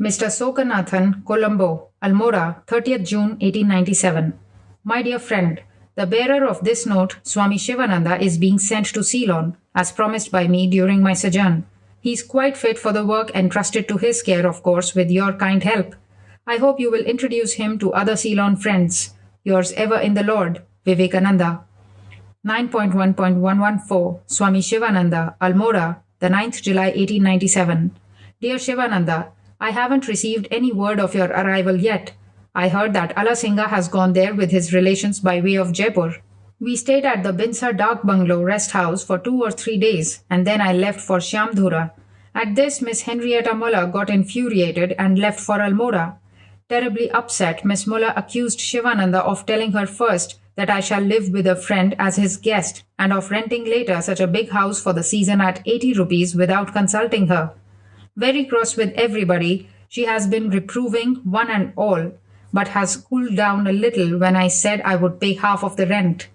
Mr. Sokanathan, Colombo, Almora, 30th June 1897. My dear friend, the bearer of this note, Swami Shivananda, is being sent to Ceylon, as promised by me during my sojourn. He is quite fit for the work entrusted to his care, of course, with your kind help. I hope you will introduce him to other Ceylon friends. Yours ever in the Lord, Vivekananda. 9.1.114 Swami Shivananda, Almora, the 9th July 1897. Dear Shivananda, I haven't received any word of your arrival yet. I heard that Alasingha has gone there with his relations by way of Jaipur. We stayed at the Binsa Dak Bungalow rest house for 2 or 3 days, and then I left for Shyamdhura. At this, Miss Henrietta Muller got infuriated and left for Almora. Terribly upset, Miss Muller accused Shivananda of telling her first that I shall live with a friend as his guest, and of renting later such a big house for the season at 80 rupees without consulting her. Very cross with everybody, she has been reproving one and all, but has cooled down a little when I said I would pay half of the rent.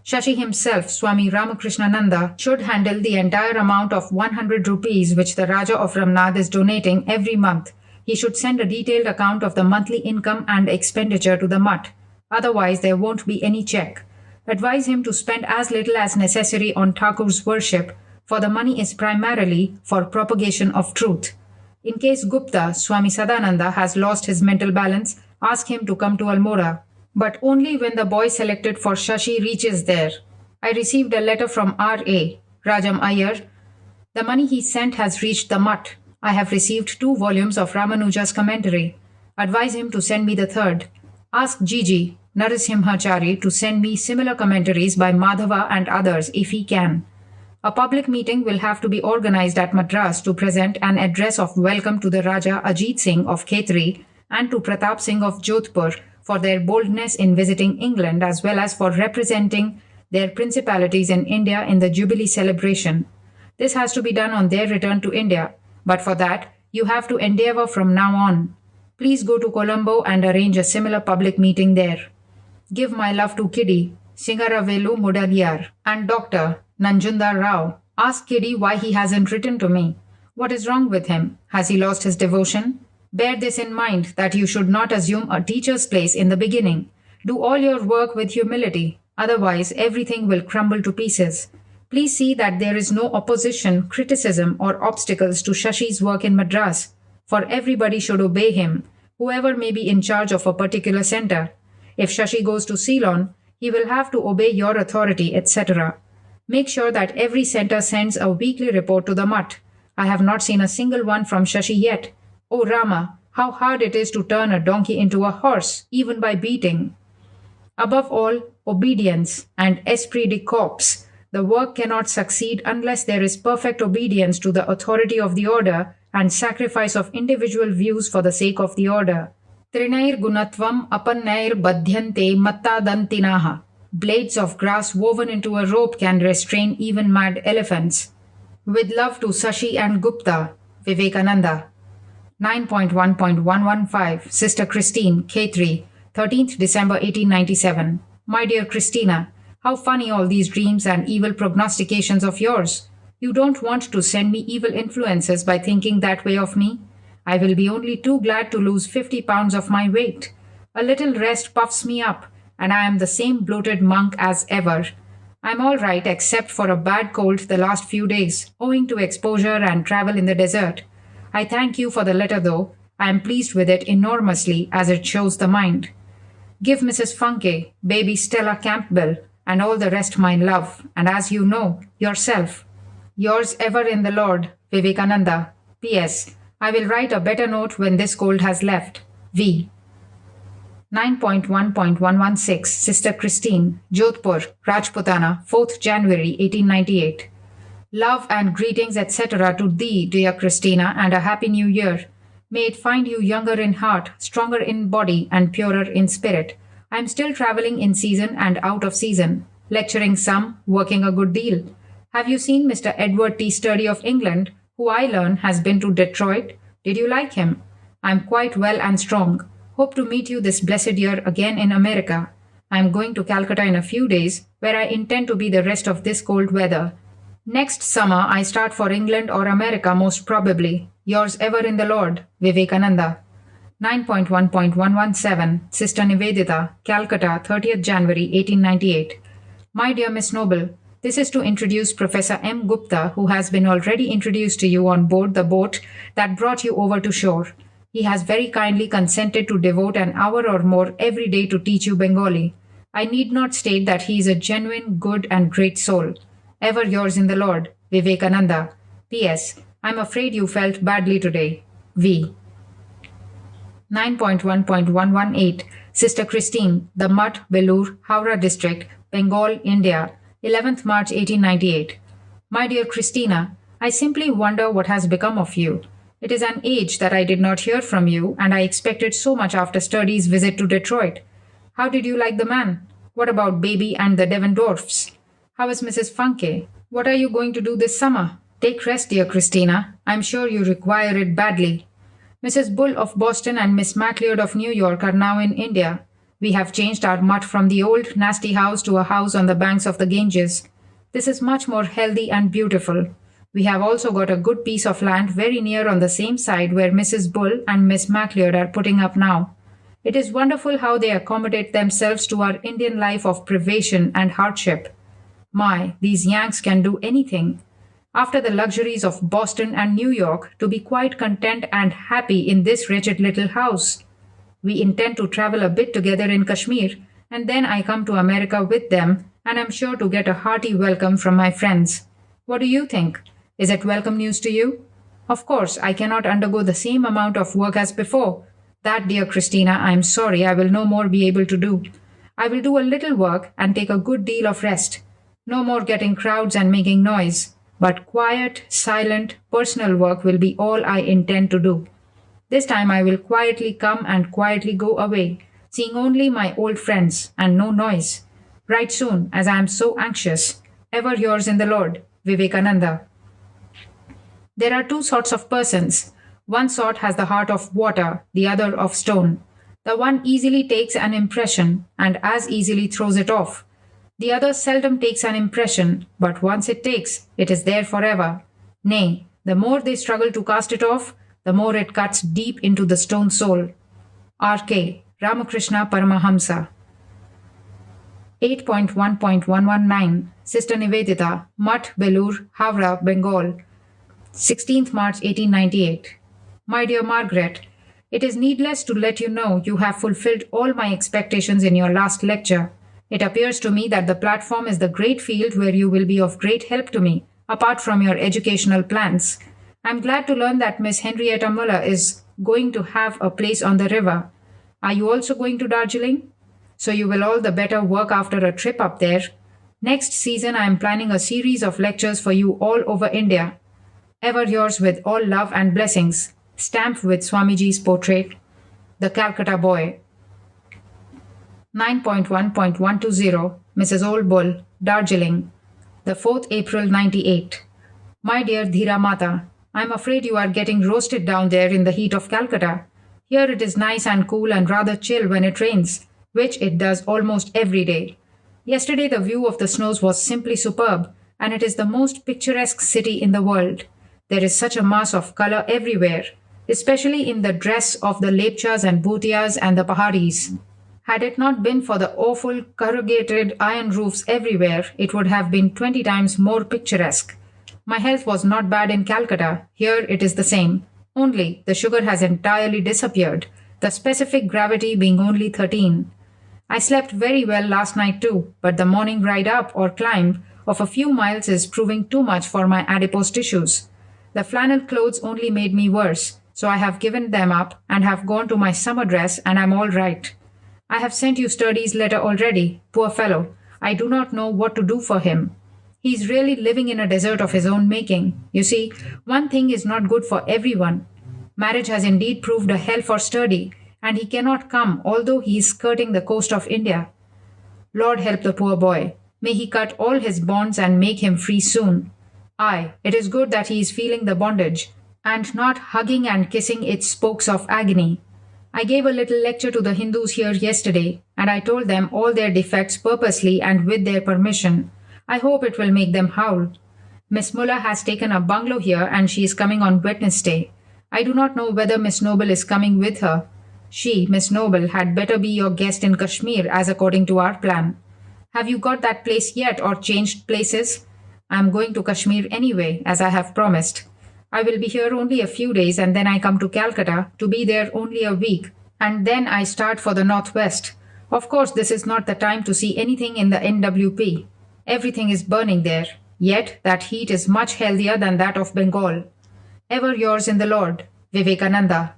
Shashi himself, Swami Ramakrishnananda, should handle the entire amount of 100 rupees which the Raja of Ramnad is donating every month. He should send a detailed account of the monthly income and expenditure to the mutt. Otherwise, there won't be any check. Advise him to spend as little as necessary on Thakur's worship, for the money is primarily for propagation of truth. In case Gupta, Swami Sadananda, has lost his mental balance, ask him to come to Almora, but only when the boy selected for Shashi reaches there. I received a letter from R.A. Rajam Iyer. The money he sent has reached the mutt. I have received 2 volumes of Ramanuja's commentary. Advise him to send me the third. Ask Gigi Narasimhachari to send me similar commentaries by Madhava and others if he can. A public meeting will have to be organized at Madras to present an address of welcome to the Raja Ajit Singh of Khetri and to Pratap Singh of Jodhpur for their boldness in visiting England as well as for representing their principalities in India in the Jubilee celebration. This has to be done on their return to India, but for that, you have to endeavor from now on. Please go to Colombo and arrange a similar public meeting there. Give my love to Kiddy, Singaravelu Mudaliyar, and Dr. Nanjunda Rao. Ask Kiddy why he hasn't written to me. What is wrong with him? Has he lost his devotion? Bear this in mind that you should not assume a teacher's place in the beginning. Do all your work with humility, otherwise everything will crumble to pieces. Please see that there is no opposition, criticism, or obstacles to Shashi's work in Madras, for everybody should obey him, whoever may be in charge of a particular center. If Shashi goes to Ceylon, he will have to obey your authority, etc. Make sure that every center sends a weekly report to the mutt. I have not seen a single one from Shashi yet. Oh Rama, how hard it is to turn a donkey into a horse, even by beating. Above all, obedience and esprit de corps. The work cannot succeed unless there is perfect obedience to the authority of the order and sacrifice of individual views for the sake of the order. Trinair gunatvam apannair badhyante mattadantinaha. Blades of grass woven into a rope can restrain even mad elephants. With love to Sashi and Gupta, Vivekananda. 9.1.115 Sister Christine, Khetri, 13th December 1897. My dear Christina, how funny all these dreams and evil prognostications of yours. You don't want to send me evil influences by thinking that way of me? I will be only too glad to lose 50 pounds of my weight. A little rest puffs me up, and I am the same bloated monk as ever. I'm all right except for a bad cold the last few days, owing to exposure and travel in the desert. I thank you for the letter though. I am pleased with it enormously as it shows the mind. Give Mrs. Funke, baby Stella Campbell, and all the rest my love, and as you know, yourself. Yours ever in the Lord, Vivekananda. P.S. I will write a better note when this cold has left. V. 9.1.116 Sister Christine, Jodhpur, Rajputana, 4th January 1898. Love and greetings etc. to thee, dear Christina, and a happy new year. May it find you younger in heart, stronger in body, and purer in spirit. I am still traveling in season and out of season, lecturing some, working a good deal. Have you seen Mr. Edward T. Sturdy of England, who I learn has been to Detroit? Did you like him? I am quite well and strong. Hope to meet you this blessed year again in America. I am going to Calcutta in a few days, where I intend to be the rest of this cold weather. Next summer I start for England or America most probably. Yours ever in the Lord, Vivekananda. 9.1.117, Sister Nivedita, Calcutta, 30th January 1898. My dear Miss Noble, this is to introduce Professor M. Gupta, who has been already introduced to you on board the boat that brought you over to shore. He has very kindly consented to devote an hour or more every day to teach you Bengali. I need not state that he is a genuine, good, and great soul. Ever yours in the Lord, Vivekananda. P.S. I'm afraid you felt badly today. V. 9.1.118, Sister Christine, the Mutt, Belur, Howrah District, Bengal, India, 11th March 1898. My dear Christina, I simply wonder what has become of you. It is an age that I did not hear from you, and I expected so much after Sturdy's visit to Detroit. How did you like the man? What about Baby and the Devendorfs? How is Mrs. Funke? What are you going to do this summer? Take rest, dear Christina. I'm sure you require it badly. Mrs. Bull of Boston and Miss MacLeod of New York are now in India. We have changed our mutt from the old, nasty house to a house on the banks of the Ganges. This is much more healthy and beautiful. We have also got a good piece of land very near on the same side where Mrs. Bull and Miss MacLeod are putting up now. It is wonderful how they accommodate themselves to our Indian life of privation and hardship. My, these Yanks can do anything. After the luxuries of Boston and New York, to be quite content and happy in this wretched little house. We intend to travel a bit together in Kashmir, and then I come to America with them, and am sure to get a hearty welcome from my friends. What do you think? Is it welcome news to you? Of course, I cannot undergo the same amount of work as before. That, dear Christina, I am sorry I will no more be able to do. I will do a little work and take a good deal of rest. No more getting crowds and making noise, but quiet, silent, personal work will be all I intend to do. This time I will quietly come and quietly go away, seeing only my old friends and no noise. Write soon, as I am so anxious. Ever yours in the Lord, Vivekananda. There are two sorts of persons. One sort has the heart of water, the other of stone. The one easily takes an impression and as easily throws it off. The other seldom takes an impression, but once it takes, it is there forever. Nay, the more they struggle to cast it off, the more it cuts deep into the stone soul. R.K. Ramakrishna Paramahamsa. 8.1.119, Sister Nivedita, Mutt, Belur, Howrah, Bengal, 16th March 1898. My dear Margaret, it is needless to let you know you have fulfilled all my expectations in your last lecture. It appears to me that the platform is the great field where you will be of great help to me, apart from your educational plans. I'm glad to learn that Miss Henrietta Muller is going to have a place on the river. Are you also going to Darjeeling? So you will all the better work after a trip up there. Next season I am planning a series of lectures for you all over India. Ever yours with all love and blessings. Stamped with Swamiji's portrait. The Calcutta Boy. 9.1.120, Mrs. Old Bull, Darjeeling, the 4th April 98. My dear Dhira Mata, I am afraid you are getting roasted down there in the heat of Calcutta. Here it is nice and cool and rather chill when it rains, which it does almost every day. Yesterday the view of the snows was simply superb, and it is the most picturesque city in the world. There is such a mass of color everywhere, especially in the dress of the Lepchas and Bhutias and the Paharis. Had it not been for the awful corrugated iron roofs everywhere, it would have been 20 times more picturesque. My health was not bad in Calcutta. Here it is the same. Only the sugar has entirely disappeared, the specific gravity being only 13. I slept very well last night too, but the morning ride up or climb of a few miles is proving too much for my adipose tissues. The flannel clothes only made me worse, so I have given them up and have gone to my summer dress and am all right. I have sent you Sturdy's letter already. Poor fellow, I do not know what to do for him. He is really living in a desert of his own making. You see, one thing is not good for everyone. Marriage has indeed proved a hell for Sturdy, and he cannot come although he is skirting the coast of India. Lord help the poor boy. May he cut all his bonds and make him free soon. Aye, it is good that he is feeling the bondage, and not hugging and kissing its spokes of agony. I gave a little lecture to the Hindus here yesterday, and I told them all their defects purposely and with their permission. I hope it will make them howl. Miss Muller has taken a bungalow here and she is coming on Wednesday. I do not know whether Miss Noble is coming with her. She, Miss Noble, had better be your guest in Kashmir as according to our plan. Have you got that place yet or changed places? I am going to Kashmir anyway, as I have promised. I will be here only a few days and then I come to Calcutta to be there only a week, and then I start for the northwest. Of course, this is not the time to see anything in the NWP. Everything is burning there, yet that heat is much healthier than that of Bengal. Ever yours in the Lord, Vivekananda.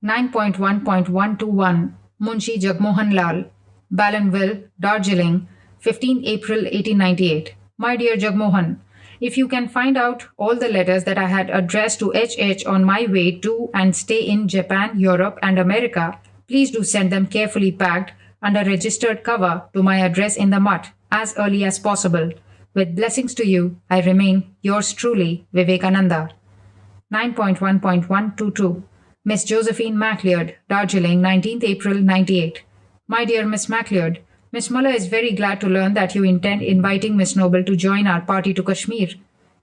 9.1.121 Munshi Jagmohan Lal, Ballinville, Darjeeling, 15th April 1898. My dear Jagmohan, if you can find out all the letters that I had addressed to H.H. on my way to and stay in Japan, Europe, and America, please do send them carefully packed under registered cover to my address in the mutt as early as possible. With blessings to you, I remain yours truly, Vivekananda. 9.1.122 Miss Josephine MacLeod, Darjeeling, 19th April 98. My dear Miss MacLeod, Miss Muller is very glad to learn that you intend inviting Miss Noble to join our party to Kashmir.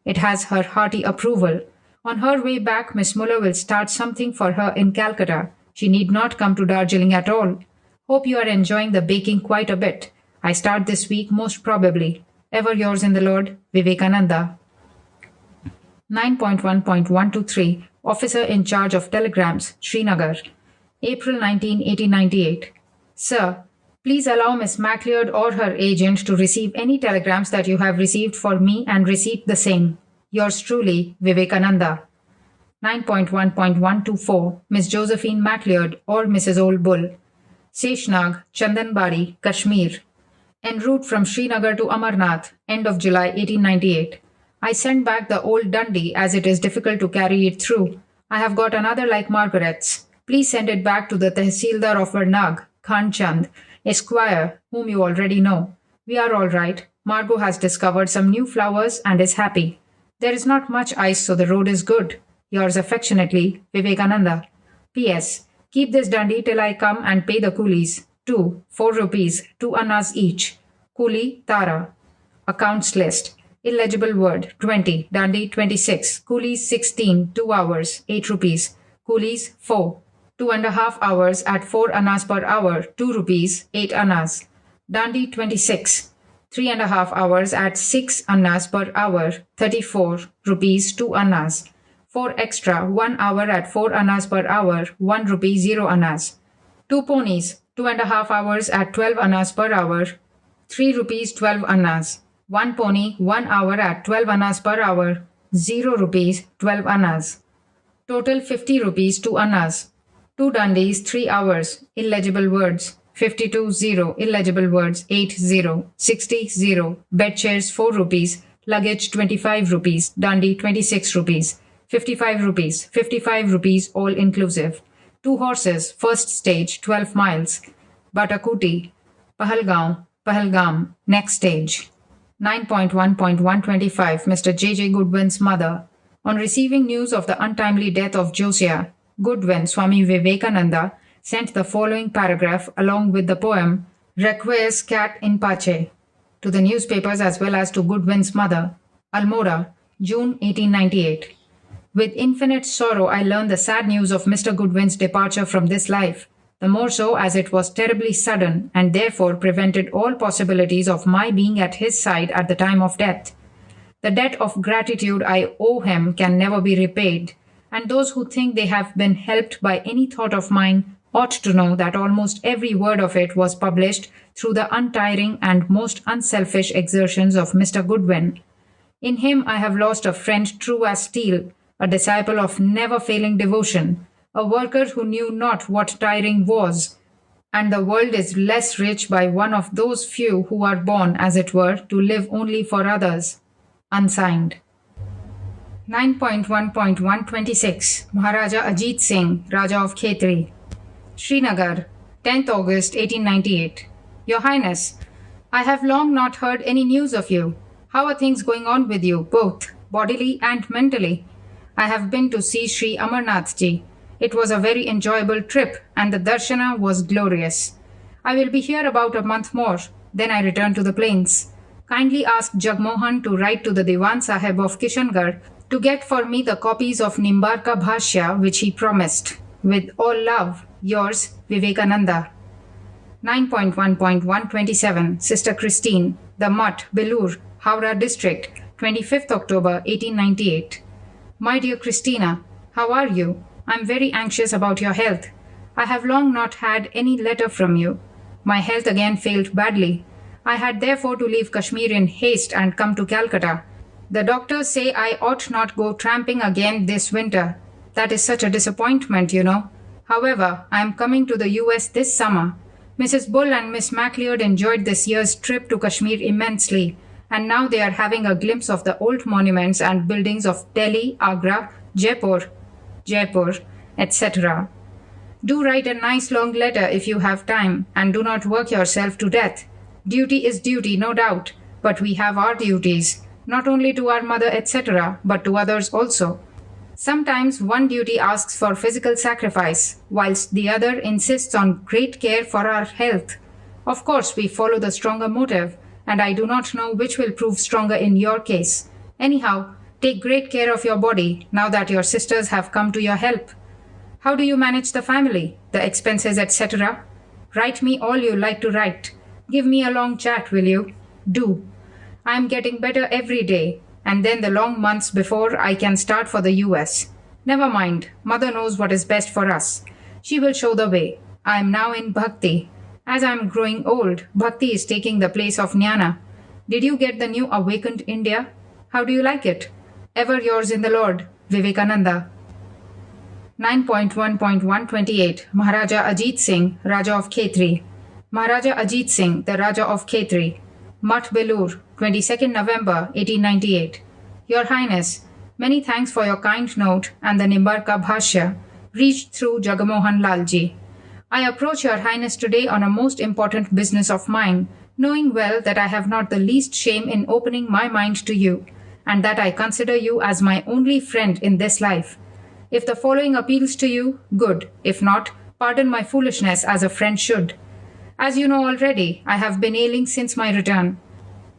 It has her hearty approval. On her way back, Miss Muller will start something for her in Calcutta. She need not come to Darjeeling at all. Hope you are enjoying the baking quite a bit. I start this week most probably. Ever yours in the Lord, Vivekananda. 9.1.123 Officer in charge of telegrams, Srinagar, April 19, 1898. Sir, please allow Miss MacLeod or her agent to receive any telegrams that you have received for me and receipt the same. Yours truly, Vivekananda. 9.1.124 Miss Josephine MacLeod or Mrs. Old Bull, Seshnag, Chandanbari, Kashmir. En route from Srinagar to Amarnath, end of July 1898. I send back the old Dundee as it is difficult to carry it through. I have got another like Margaret's. Please send it back to the Tehsildar of Vernag, Khan Chand, Esquire, whom you already know. We are all right. Margot has discovered some new flowers and is happy. There is not much ice, so the road is good. Yours affectionately, Vivekananda. P.S. Keep this Dundee till I come and pay the coolies. 4 rupees, 2 annas each. Coolie, Tara. Accounts list. Illegible word, 20. Dundee, 26. Coolies, 16. 2 hours, 8 rupees. Coolies, 4. 2.5 hours at 4 annas per hour, 2 rupees, 8 annas. Dundee, 26. 3.5 hours at 6 annas per hour, 34 rupees, 2 annas. 4 extra, 1 hour at 4 annas per hour, 1 rupee, 0 annas. 2 ponies, 2.5 hours at 12 annas per hour, 3 rupees, 12 annas. 1 pony, 1 hour at 12 annas per hour, 0 rupees, 12 annas. Total 50 rupees, 2 annas. 2 Dundies, 3 hours. Illegible words. 52, 0. Illegible words. 8, 0. 60, 0. Bed chairs, 4 rupees. Luggage, 25 rupees. Dundee, 26 rupees. 55 rupees. 55 rupees, all inclusive. 2 horses, first stage, 12 miles. Batakuti, Pahalgaon, Pahalgam, next stage. 9.1.125 Mr. J.J. Goodwin's mother. On receiving news of the untimely death of Josiah, Goodwin, Swami Vivekananda, sent the following paragraph along with the poem Requiescat in Pace to the newspapers as well as to Goodwin's mother. Almora, June 1898. With infinite sorrow I learned the sad news of Mr. Goodwin's departure from this life, the more so as it was terribly sudden and therefore prevented all possibilities of my being at his side at the time of death. The debt of gratitude I owe him can never be repaid, and those who think they have been helped by any thought of mine ought to know that almost every word of it was published through the untiring and most unselfish exertions of Mr. Goodwin. In him I have lost a friend true as steel, a disciple of never-failing devotion, a worker who knew not what tiring was, and the world is less rich by one of those few who are born, as it were, to live only for others. Unsigned. 9.1.126 Maharaja Ajit Singh, Raja of Khetri, Srinagar, 10th August 1898. Your Highness, I have long not heard any news of you. How are things going on with you, both bodily and mentally? I have been to see Sri Amarnath Ji. It was a very enjoyable trip and the darshana was glorious. I will be here about a month more, then I return to the plains. Kindly ask Jagmohan to write to the Diwan Sahib of Kishangarh to get for me the copies of Nimbarka Bhashya which he promised. With all love, yours, Vivekananda. 9.1.127 Sister Christine, The Mutt, Belur, Howrah District, 25th October 1898. My dear Christina, how are you? I am very anxious about your health. I have long not had any letter from you. My health again failed badly. I had therefore to leave Kashmir in haste and come to Calcutta. The doctors say I ought not go tramping again this winter. That is such a disappointment, you know. However, I am coming to the US this summer. Mrs. Bull and Miss MacLeod enjoyed this year's trip to Kashmir immensely, and now they are having a glimpse of the old monuments and buildings of Delhi, Agra, Jaipur, etc. Do write a nice long letter if you have time, and do not work yourself to death. Duty is duty, no doubt, but we have our duties, not only to our mother, etc., but to others also. Sometimes one duty asks for physical sacrifice, whilst the other insists on great care for our health. Of course, we follow the stronger motive, and I do not know which will prove stronger in your case. Anyhow, take great care of your body now that your sisters have come to your help. How do you manage the family, the expenses, etc.? Write me all you like to write. Give me a long chat, will you? Do. I am getting better every day, and then the long months before I can start for the US. Never mind, Mother knows what is best for us. She will show the way. I am now in Bhakti. As I am growing old, Bhakti is taking the place of Jnana. Did you get the new Awakened India? How do you like it? Ever yours in the Lord, Vivekananda. 9.1.128 Maharaja Ajit Singh, Raja of Khetri. Maharaja Ajit Singh, the Raja of Khetri. Mutt Belur, 22nd November 1898. Your Highness, many thanks for your kind note and the Nimbarka Bhashya reached through Jagamohan Lalji. I approach Your Highness today on a most important business of mine, knowing well that I have not the least shame in opening my mind to you, and that I consider you as my only friend in this life. If the following appeals to you, good. If not, pardon my foolishness as a friend should. As you know already, I have been ailing since my return.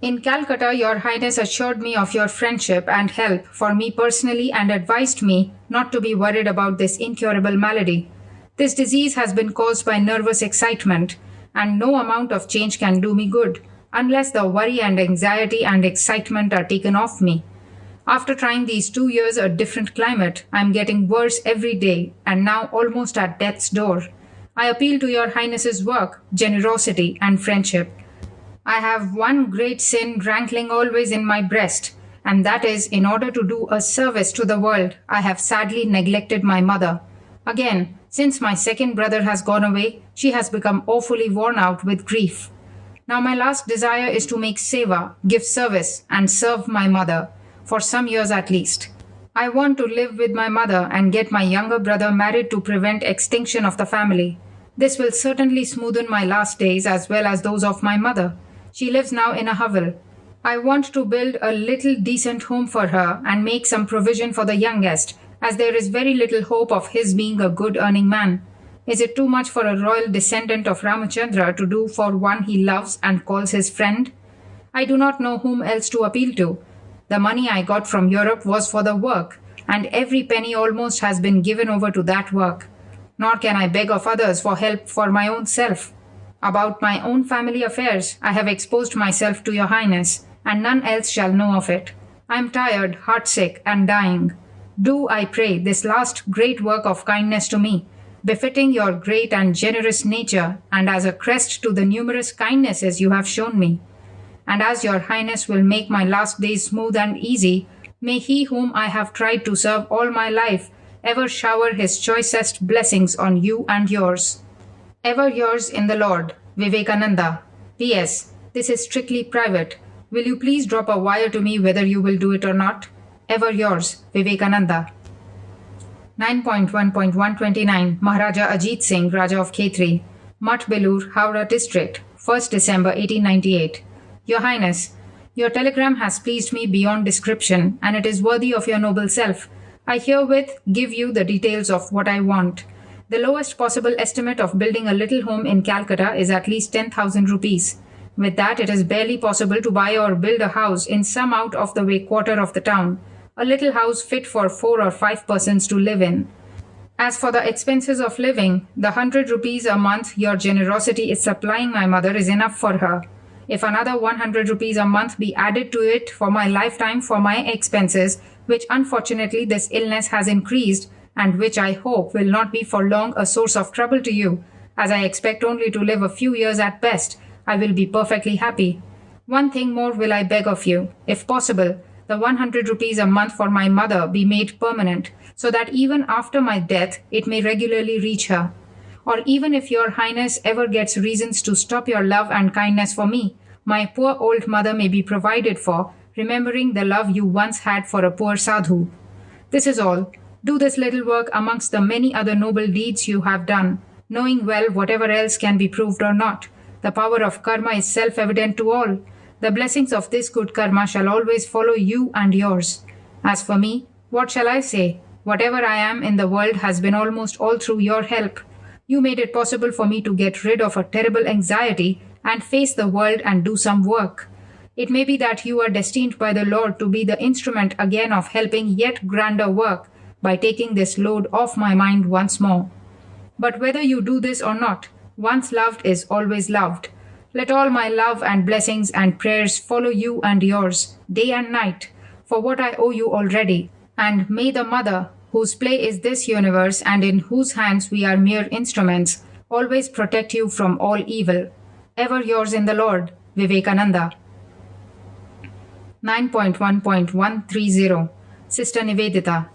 In Calcutta, Your Highness assured me of your friendship and help for me personally and advised me not to be worried about this incurable malady. This disease has been caused by nervous excitement, and no amount of change can do me good unless the worry and anxiety and excitement are taken off me. After trying these 2 years a different climate, I am getting worse every day and now almost at death's door. I appeal to Your Highness's work, generosity, and friendship. I have one great sin rankling always in my breast, and that is, in order to do a service to the world, I have sadly neglected my mother. Again, since my second brother has gone away, she has become awfully worn out with grief. Now my last desire is to make seva, give service, and serve my mother, for some years at least. I want to live with my mother and get my younger brother married to prevent extinction of the family. This will certainly smoothen my last days as well as those of my mother. She lives now in a hovel. I want to build a little decent home for her and make some provision for the youngest, as there is very little hope of his being a good earning man. Is it too much for a royal descendant of Ramachandra to do for one he loves and calls his friend? I do not know whom else to appeal to. The money I got from Europe was for the work, and every penny almost has been given over to that work. Nor can I beg of others for help for my own self. About my own family affairs, I have exposed myself to Your Highness, and none else shall know of it. I am tired, heartsick, and dying. Do, I pray, this last great work of kindness to me, befitting your great and generous nature, and as a crest to the numerous kindnesses you have shown me. And as Your Highness will make my last days smooth and easy, may He whom I have tried to serve all my life ever shower His choicest blessings on you and yours. Ever yours in the Lord, Vivekananda. P.S. This is strictly private. Will you please drop a wire to me whether you will do it or not? Ever yours, Vivekananda. 9.1.129 Maharaja Ajit Singh, Raja of Khetri. Mutt Belur, Howrah District, 1st December 1898. Your Highness, your telegram has pleased me beyond description, and it is worthy of your noble self. I herewith give you the details of what I want. The lowest possible estimate of building a little home in Calcutta is at least 10,000 rupees. With that, it is barely possible to buy or build a house in some out-of-the-way quarter of the town. a little house fit for 4 or 5 persons to live in. As for the expenses of living, the 100 rupees a month your generosity is supplying my mother is enough for her. If another 100 rupees a month be added to it for my lifetime for my expenses, which unfortunately this illness has increased, and which I hope will not be for long a source of trouble to you, as I expect only to live a few years at best, I will be perfectly happy. One thing more will I beg of you, if possible, the 100 rupees a month for my mother be made permanent, so that even after my death it may regularly reach her. Or even if your highness ever gets reasons to stop your love and kindness for me, my poor old mother may be provided for, remembering the love you once had for a poor sadhu. This is all. Do this little work amongst the many other noble deeds you have done, knowing well whatever else can be proved or not. The power of karma is self-evident to all. The blessings of this good karma shall always follow you and yours. As for me, what shall I say? Whatever I am in the world has been almost all through your help. You made it possible for me to get rid of a terrible anxiety and face the world and do some work. It may be that you are destined by the Lord to be the instrument again of helping yet grander work by taking this load off my mind once more. But whether you do this or not, once loved is always loved. Let all my love and blessings and prayers follow you and yours, day and night, for what I owe you already. And may the Mother, whose play is this universe and in whose hands we are mere instruments, always protect you from all evil. Ever yours in the Lord, Vivekananda. 9.1.130 Sister Nivedita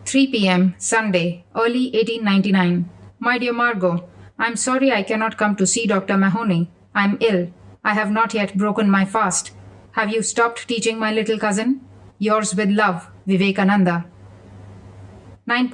3 p.m. Sunday, early 1899. My dear Margot, I am sorry I cannot come to see Dr. Mahoney. I am ill. I have not yet broken my fast. Have you stopped teaching my little cousin? Yours with love, Vivekananda. 9.